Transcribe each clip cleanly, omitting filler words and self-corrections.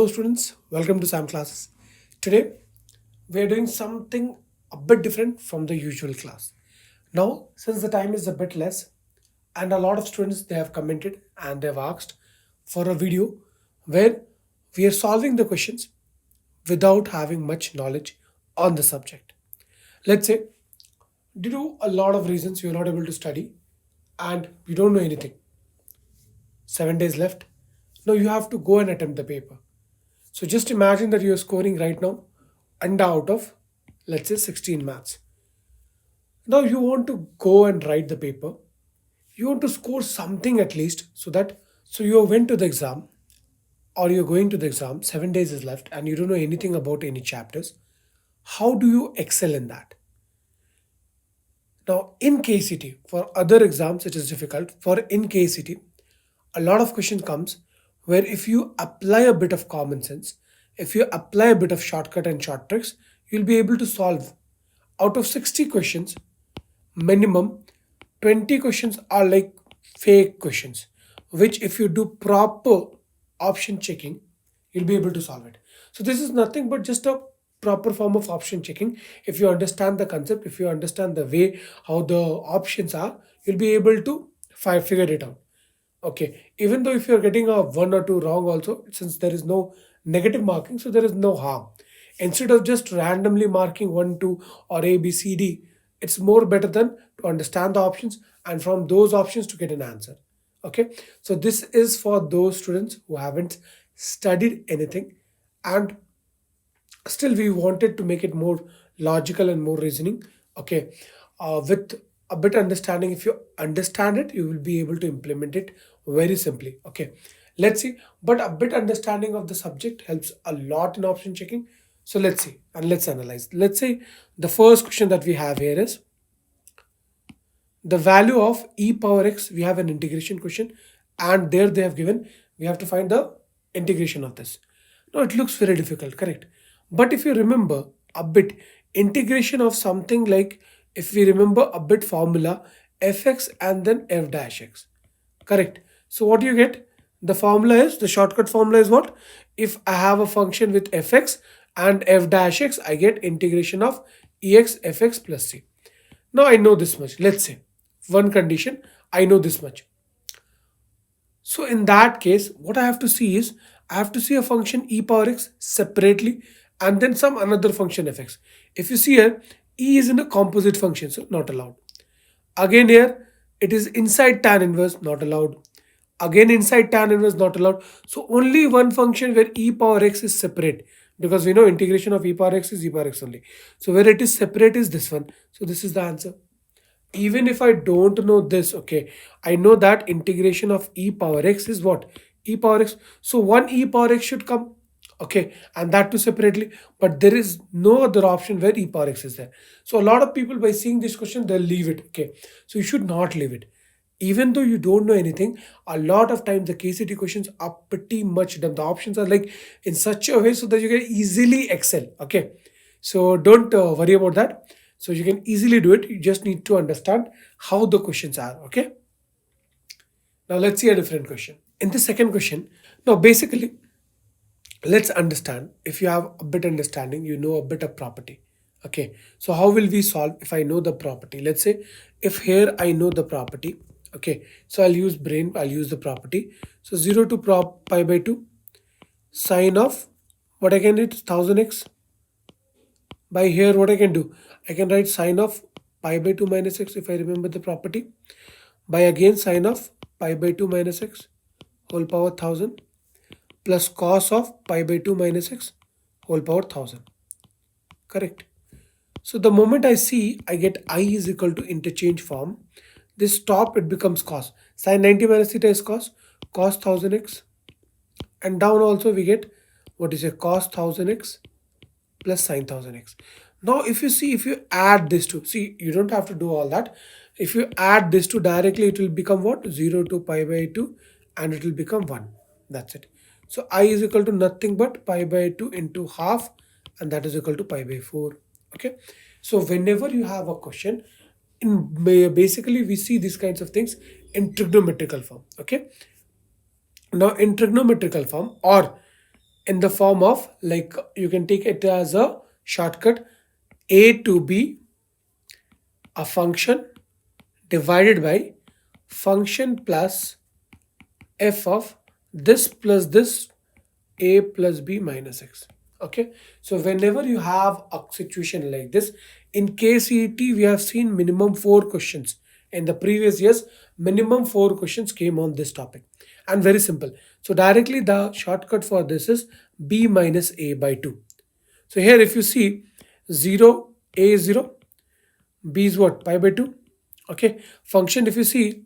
students, welcome to SAM classes. Today we are doing something a bit different from the usual class. Now, since the time is a bit less, and a lot of students they have commented and they have asked for a video where we are solving the questions without having much knowledge on the subject. Let's say, due to a lot of reasons you're not able to study and you don't know anything. 7 days left. Now you have to go and attempt the paper. So just imagine that you're scoring right now and out of, let's say, 16 maths. Now you want to go and write the paper. You want to score something at least so you went to the exam or you're going to the exam, 7 days is left and you don't know anything about any chapters. How do you excel in that? Now in KCT, for other exams it is difficult. For in KCT, a lot of questions comes where if you apply a bit of common sense, if you apply a bit of shortcut and short tricks, you'll be able to solve. Out of 60 questions, minimum 20 questions are like fake questions, which if you do proper option checking, you'll be able to solve it. So this is nothing but just a proper form of option checking. If you understand the concept, if you understand the way how the options are, you'll be able to figure it out. Okay, even though if you're getting a one or two wrong also, since there is no negative marking, so there is no harm. Instead of just randomly marking 1, 2 or A, B, C, D, it's more better than to understand the options and from those options to get an answer. Okay, so this is for those students who haven't studied anything and still we wanted to make it more logical and more reasoning. Okay, with a bit understanding, if you understand it you will be able to implement it very simply. Okay, let's see, but a bit understanding of the subject helps a lot in option checking. So let's see and let's analyze. Let's say the first question that we have here is the value of e power x. We have an integration question and there they have given we have to find the integration of this. Now it looks very difficult, correct? But if you remember a bit integration of something like, if we remember a bit formula, fx and then f dash x, correct? So what you get, the formula is, the shortcut formula is what? If I have a function with fx and f dash x, I get integration of ex fx plus c. Now I know this much. Let's say one condition, I know this much. So in that case, what I have to see is, I have to see a function e power x separately and then some another function fx. If you see here, e is in a composite function, so not allowed. Again here, it is inside tan inverse, not allowed. Again inside tan inverse, not allowed. So only one function where e power x is separate, because we know integration of e power x is e power x only. So where it is separate is this one. So this is the answer. Even if I don't know this, okay, I know that integration of e power x is what? E power x. So one e power x should come, okay, and that too separately, but there is no other option where e power x is there. So a lot of people, by seeing this question, they'll leave it. Okay, so you should not leave it. Even though you don't know anything, a lot of times the KCT questions are pretty much done. The options are like in such a way so that you can easily excel. Okay, so don't worry about that. So you can easily do it. You just need to understand how the questions are. Okay, now let's see a different question. In the second question, now basically let's understand, if you have a bit understanding, you know a bit of property. Okay, so how will we solve if I know the property? Let's say if here I know the property. Okay, so I'll use brain, I'll use the property. So 0 to prop pi by 2 sine of what I can do, 1000x. By here what I can do, I can write sine of pi by 2 minus x if I remember the property, by again sine of pi by 2 minus x whole power 1000 plus cos of pi by 2 minus x whole power 1000, correct? So the moment I see, I get I is equal to interchange form. This top it becomes cos. Sin 90 minus theta is cos 1000x, and down also we get what is a cos 1000x plus sin 1000x. Now if you see, if you add this to, see, you don't have to do all that. If you add this to directly, it will become what? 0 to pi by 2 and it will become 1. That's it. So I is equal to nothing but pi by 2 into half, and that is equal to pi by 4. Okay, so whenever you have a question, basically we see these kinds of things in trigonometrical form. Okay, now in trigonometrical form, or in the form of, like, you can take it as a shortcut, a to b, a function divided by function plus f of this plus this, a plus b minus x. Okay, so whenever you have a situation like this in KCET, we have seen minimum 4 questions. In the previous years, minimum 4 questions came on this topic, and very simple. So directly the shortcut for this is b minus a by 2. So here if you see, 0, a is 0, b is what, pi by 2. Okay, function if you see,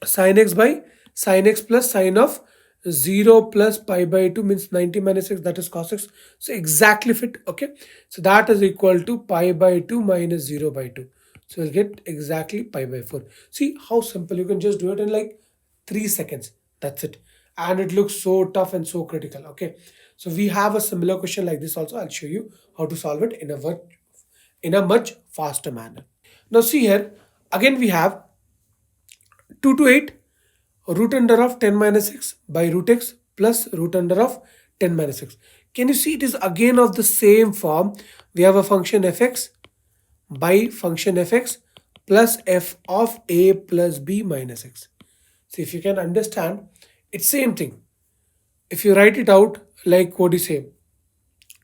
sin x by sin x plus sin of 0 plus pi by 2 means 90 minus x, that is cos x. So exactly fit. Okay, so that is equal to pi by 2 minus 0 by 2. So we'll get exactly pi by 4. See how simple, you can just do it in like 3 seconds. That's it. And it looks so tough and so critical. Okay, so we have a similar question like this also. I'll show you how to solve it in a much faster manner. Now see here, again we have 2 to 8, root under of 10 minus x by root x plus root under of 10 minus x. Can you see it is again of the same form? We have a function fx by function fx plus f of a plus b minus x. So if you can understand, it's same thing. If you write it out, like what do you say?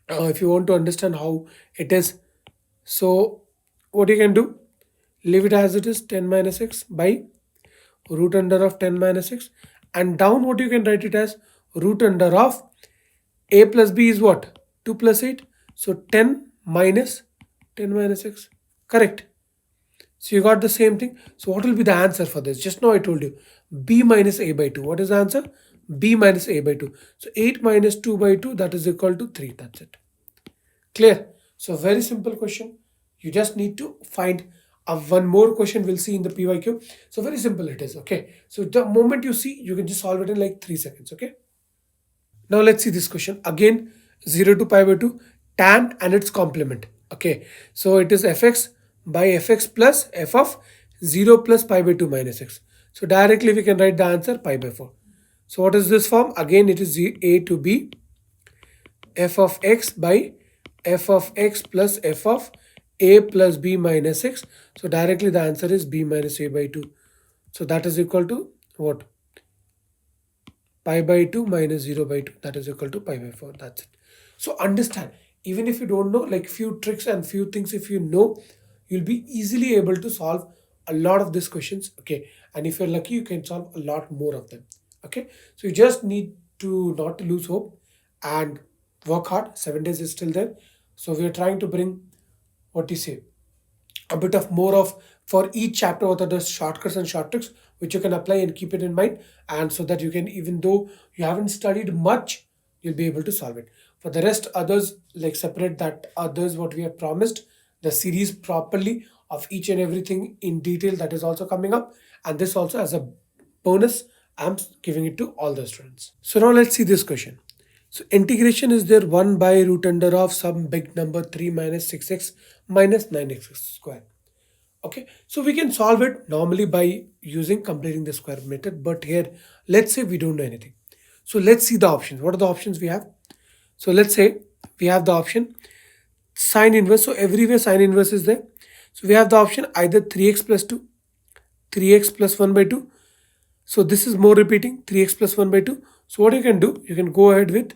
If you want to understand how it is, so what you can do, leave it as it is, 10 minus x by root under of 10 minus x, and down what you can write it as, root under of a plus b is what, 2 plus 8, so 10 minus 10 minus x, correct? So you got the same thing. So what will be the answer for this? Just now I told you, b minus a by 2. What is the answer? B minus a by 2. So 8 minus 2 by 2, that is equal to 3. That's it. Clear? So very simple question. You just need to find one more question we'll see in the PYQ. So very simple it is. Okay, so the moment you see, you can just solve it in like 3 seconds. Okay, now let's see this question again. 0 to pi by 2, tan and its complement. Okay, so it is fx by fx plus f of 0 plus pi by 2 minus x. So directly we can write the answer pi by 4. So what is this form? Again it is a to b, f of x by f of x plus f of a plus b minus x. So directly the answer is b minus a by 2. So that is equal to what? Pi by 2 minus 0 by 2. That is equal to pi by 4. That's it. So understand, even if you don't know, like few tricks and few things, if you know, you'll be easily able to solve a lot of these questions. Okay, and if you're lucky, you can solve a lot more of them. Okay, so you just need to not to lose hope and work hard. 7 days is still there. So we are trying to bring, what do you say, a bit of more of, for each chapter, what are the shortcuts and short tricks which you can apply and keep it in mind, and so that you can, even though you haven't studied much, you'll be able to solve it. For the rest, others, like separate that others what we have promised, the series properly of each and everything in detail, that is also coming up, and this also as a bonus I'm giving it to all the students. So now let's see this question. So integration is there 1 by root under of some big number 3 minus 6x minus 9x square. Okay, so we can solve it normally by using completing the square method, but here let's say we don't know anything. So let's see the options. What are the options we have? So let's say we have the option sine inverse. So everywhere sine inverse is there. So we have the option either 3x plus 2, 3x plus 1 by 2. So this is more repeating, 3x plus 1 by 2. So what you can do, you can go ahead with,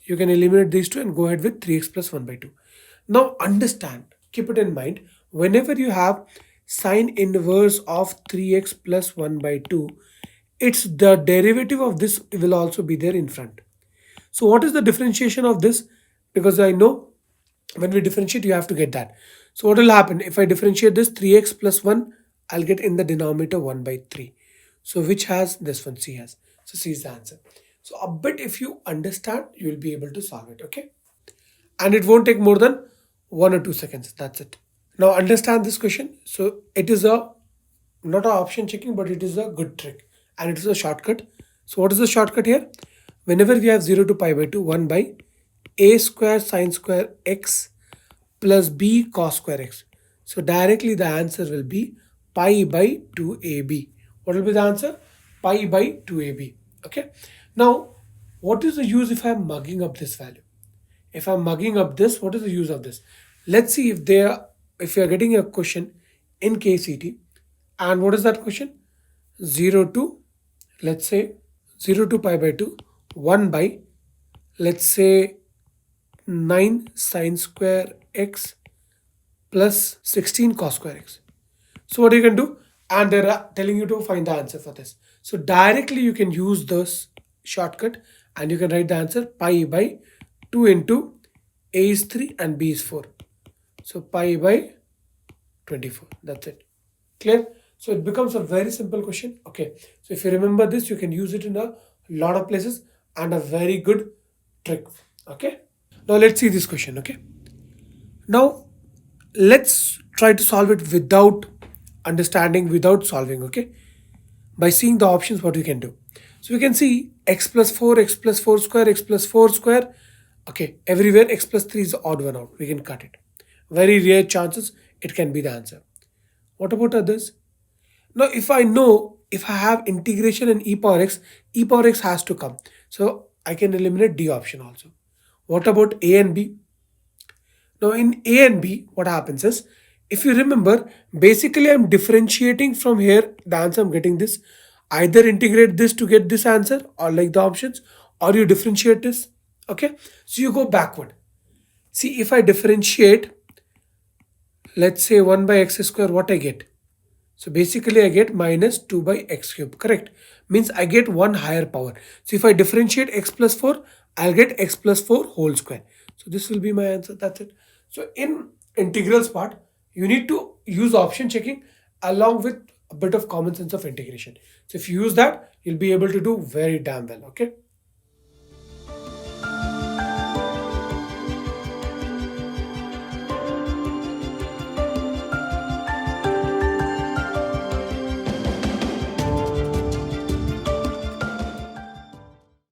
you can eliminate these two and go ahead with 3x plus 1 by 2. Now understand, keep it in mind, whenever you have sine inverse of 3x plus 1 by 2, it's the derivative of this will also be there in front. So what is the differentiation of this? Because I know when we differentiate, you have to get that. So what will happen? If I differentiate this 3x plus 1, I'll get in the denominator 1 by 3. So which has this one? C has. So C is the answer. So a bit if you understand, you will be able to solve it. Okay. And it won't take more than 1 or 2 seconds. That's it. Now understand this question. So it is a not an option checking, but it is a good trick and it is a shortcut. So what is the shortcut here? Whenever we have 0 to pi by 2, 1 by a square sine square x plus b cos square x. So directly the answer will be pi by 2ab. What will be the answer? Pi by 2ab. Okay. Now what is the use if I'm mugging up this value? If I'm mugging up this, what is the use of this? Let's see if you're getting a question in KCT, and what is that question? 0 to, let's say, 0 to pi by 2, 1 by, let's say, 9 sine square x plus 16 cos square x. So what you can do, and they're telling you to find the answer for this. So directly you can use this shortcut and you can write the answer pi by 2 into a is 3 and b is 4. So pi by 24. That's it. Clear? So it becomes a very simple question. Okay. So if you remember this, you can use it in a lot of places and a very good trick. Okay. Now let's see this question. Okay. Now let's try to solve it without understanding, without solving. Okay. By seeing the options, what we can do. So we can see x plus 4, x plus 4 square, x plus 4 square. Okay. Everywhere x plus 3 is the odd one out. We can cut it. Very rare chances it can be the answer. What about others? Now, if I know if I have integration in e power x has to come. So I can eliminate D option also. What about A and B? Now in A and B, what happens is, if you remember, basically I'm differentiating from here, the answer I'm getting this. Either integrate this to get this answer, or like the options, or you differentiate this. Okay, so you go backward. See, if I differentiate, let's say 1 by x square, what I get? So basically I get minus 2 by x cube, correct? Means I get one higher power. So if I differentiate x plus 4, I'll get x plus 4 whole square. So this will be my answer, that's it. So in integrals part, you need to use option checking along with a bit of common sense of integration. So if you use that, you'll be able to do very damn well, okay?